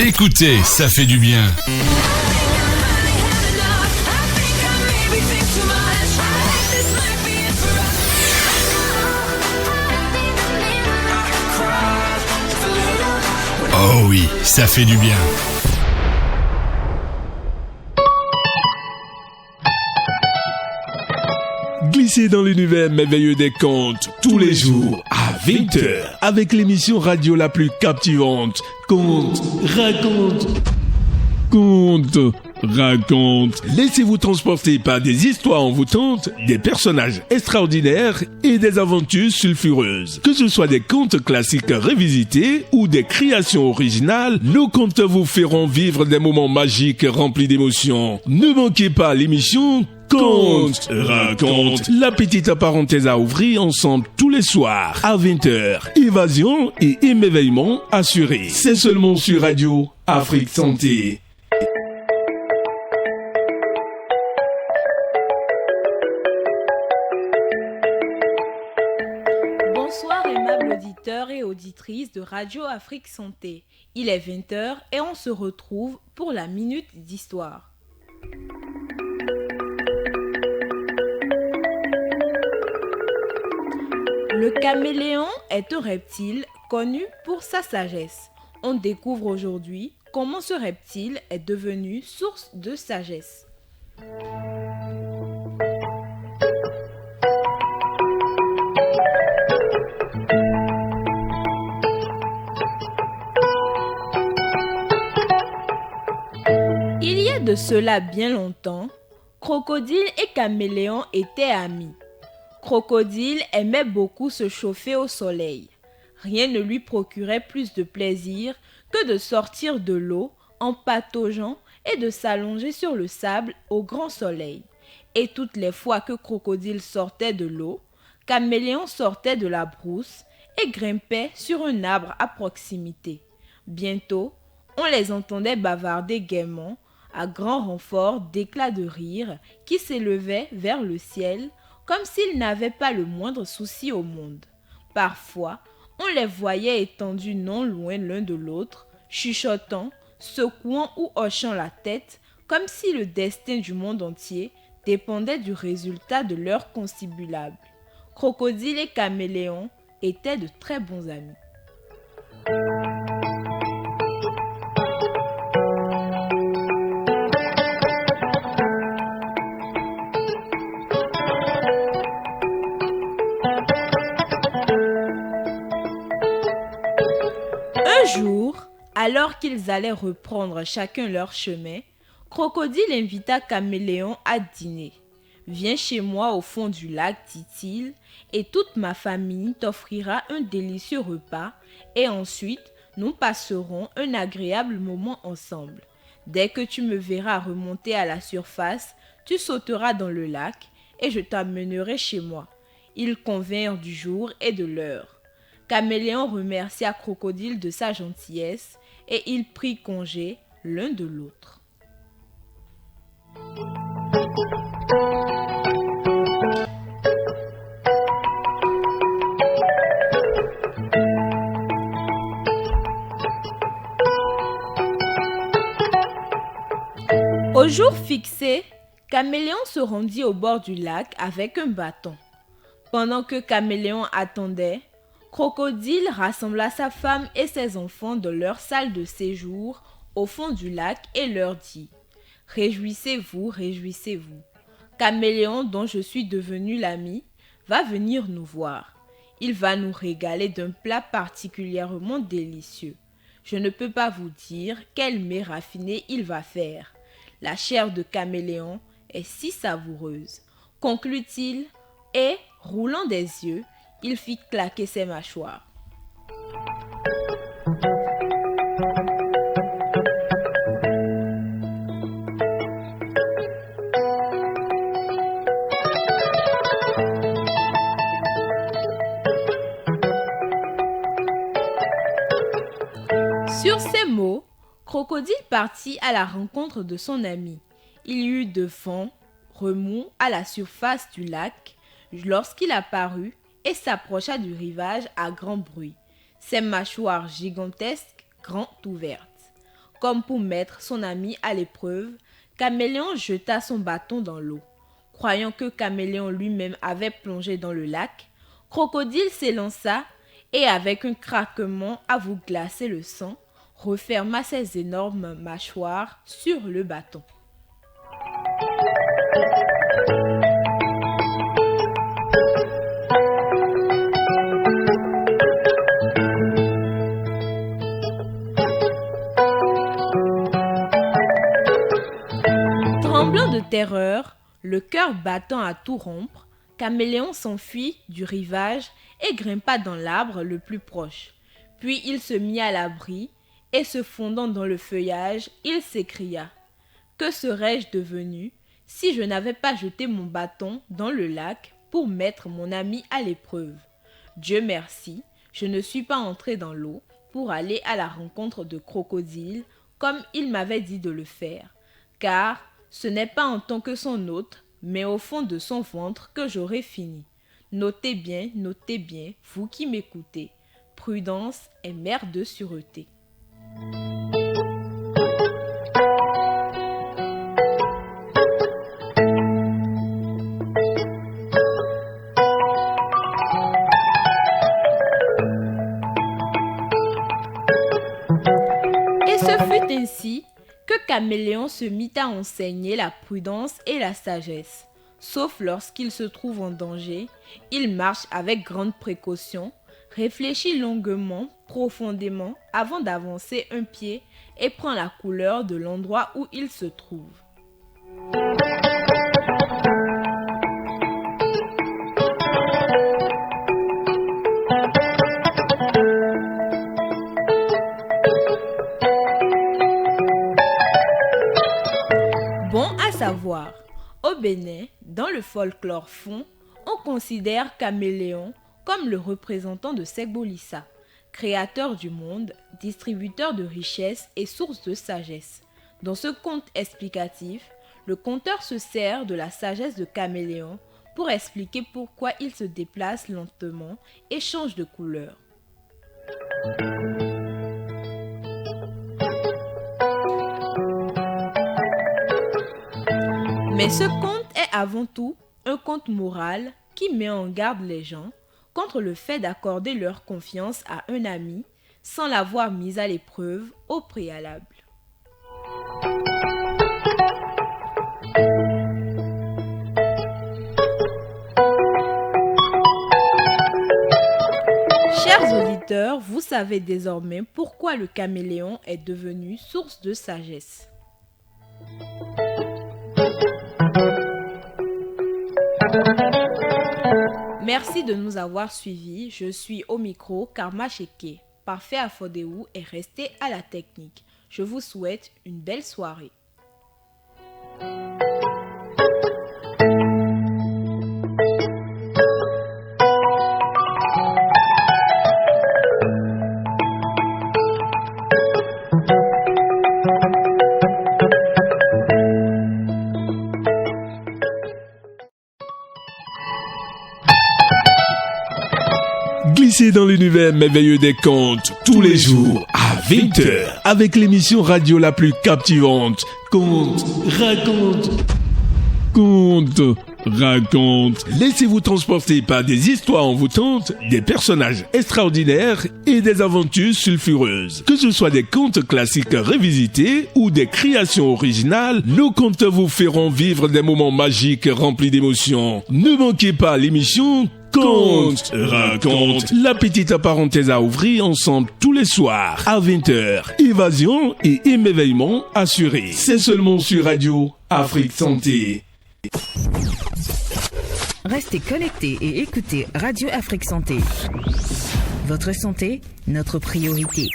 Écoutez, ça fait du bien. Oh oui, ça fait du bien. Glissez dans l'univers merveilleux des contes tous les jours à 20h avec l'émission radio la plus captivante. Conte, raconte. Conte, raconte. Laissez-vous transporter par des histoires envoûtantes, des personnages extraordinaires et des aventures sulfureuses. Que ce soit des contes classiques révisités ou des créations originales, nos contes vous feront vivre des moments magiques remplis d'émotions. Ne manquez pas l'émission Conte, raconte. La petite parenthèse à ouvrir ensemble tous les soirs à 20h. Évasion et émerveillement assurés. C'est seulement sur Radio Afrique Santé. Bonsoir aimables auditeurs et auditrices de Radio Afrique Santé. Il est 20h et on se retrouve pour la Minute d'Histoire. Le caméléon est un reptile connu pour sa sagesse. On découvre aujourd'hui comment ce reptile est devenu source de sagesse. Il y a de cela bien longtemps, Crocodile et Caméléon étaient amis. Crocodile aimait beaucoup se chauffer au soleil. Rien ne lui procurait plus de plaisir que de sortir de l'eau en pataugeant et de s'allonger sur le sable au grand soleil. Et toutes les fois que Crocodile sortait de l'eau, Caméléon sortait de la brousse et grimpait sur un arbre à proximité. Bientôt, on les entendait bavarder gaiement, à grand renfort d'éclats de rire qui s'élevaient vers le ciel, comme s'ils n'avaient pas le moindre souci au monde. Parfois, on les voyait étendus non loin l'un de l'autre, chuchotant, secouant ou hochant la tête, comme si le destin du monde entier dépendait du résultat de leur conciliabule. Crocodile et Caméléon étaient de très bons amis. Un jour, alors qu'ils allaient reprendre chacun leur chemin, Crocodile invita Caméléon à dîner. « Viens chez moi au fond du lac, dit-il, et toute ma famille t'offrira un délicieux repas, et ensuite nous passerons un agréable moment ensemble. Dès que tu me verras remonter à la surface, tu sauteras dans le lac, et je t'amènerai chez moi. » Ils convinrent du jour et de l'heure. Caméléon remercia Crocodile de sa gentillesse et il prit congé l'un de l'autre. Au jour fixé, Caméléon se rendit au bord du lac avec un bâton. Pendant que Caméléon attendait, Crocodile rassembla sa femme et ses enfants dans leur salle de séjour au fond du lac et leur dit « Réjouissez-vous, réjouissez-vous. Caméléon, dont je suis devenu l'ami, va venir nous voir. Il va nous régaler d'un plat particulièrement délicieux. Je ne peux pas vous dire quel mets raffiné il va faire. La chair de Caméléon est si savoureuse. » conclut-il et, roulant des yeux, il fit claquer ses mâchoires. Sur ces mots, Crocodile partit à la rencontre de son ami. Il y eut de vent, remous à la surface du lac lorsqu'il apparut et s'approcha du rivage à grand bruit, ses mâchoires gigantesques grandes ouvertes. comme pour mettre son ami à l'épreuve, Caméléon jeta son bâton dans l'eau. Croyant que Caméléon lui-même avait plongé dans le lac, Crocodile s'élança et avec un craquement à vous glacer le sang, referma ses énormes mâchoires sur le bâton. Tremblant de terreur, le cœur battant à tout rompre, Caméléon s'enfuit du rivage et grimpa dans l'arbre le plus proche. Puis il se mit à l'abri et se fondant dans le feuillage, il s'écria « Que serais-je devenu si je n'avais pas jeté mon bâton dans le lac pour mettre mon ami à l'épreuve ? Dieu merci, je ne suis pas entré dans l'eau pour aller à la rencontre de Crocodile comme il m'avait dit de le faire, car ce n'est pas en tant que son hôte, mais au fond de son ventre que j'aurai fini. Notez bien, vous qui m'écoutez. Prudence est mère de sûreté. » Et ce fut ainsi que Caméléon se mit à enseigner la prudence et la sagesse. Sauf lorsqu'il se trouve en danger, il marche avec grande précaution, réfléchit longuement, profondément, avant d'avancer un pied et prend la couleur de l'endroit où il se trouve. Bon à savoir, au Bénin, dans le folklore fon, on considère Caméléon comme le représentant de Segbolissa, créateur du monde, distributeur de richesses et source de sagesse. Dans ce conte explicatif, le conteur se sert de la sagesse de Caméléon pour expliquer pourquoi il se déplace lentement et change de couleur. Mais ce conte est avant tout un conte moral qui met en garde les gens contre le fait d'accorder leur confiance à un ami sans l'avoir mis à l'épreuve au préalable. Chers auditeurs, vous savez désormais pourquoi le caméléon est devenu source de sagesse. Merci de nous avoir suivis. Je suis au micro Karma Cheke. Parfait Afodéou est resté à la technique. Je vous souhaite une belle soirée. Glissez dans l'univers merveilleux des contes tous les jours à 20h avec l'émission radio la plus captivante. Conte, raconte, conte, raconte. Laissez-vous transporter par des histoires envoûtantes, des personnages extraordinaires et des aventures sulfureuses. Que ce soit des contes classiques revisités ou des créations originales, nos contes vous feront vivre des moments magiques remplis d'émotions. Ne manquez pas l'émission Conte, raconte, la petite parenthèse à ouvrir ensemble tous les soirs à 20h. Évasion et émerveillement assurés. C'est seulement sur Radio Afrique Santé. Restez connectés et écoutez Radio Afrique Santé. Votre santé, notre priorité.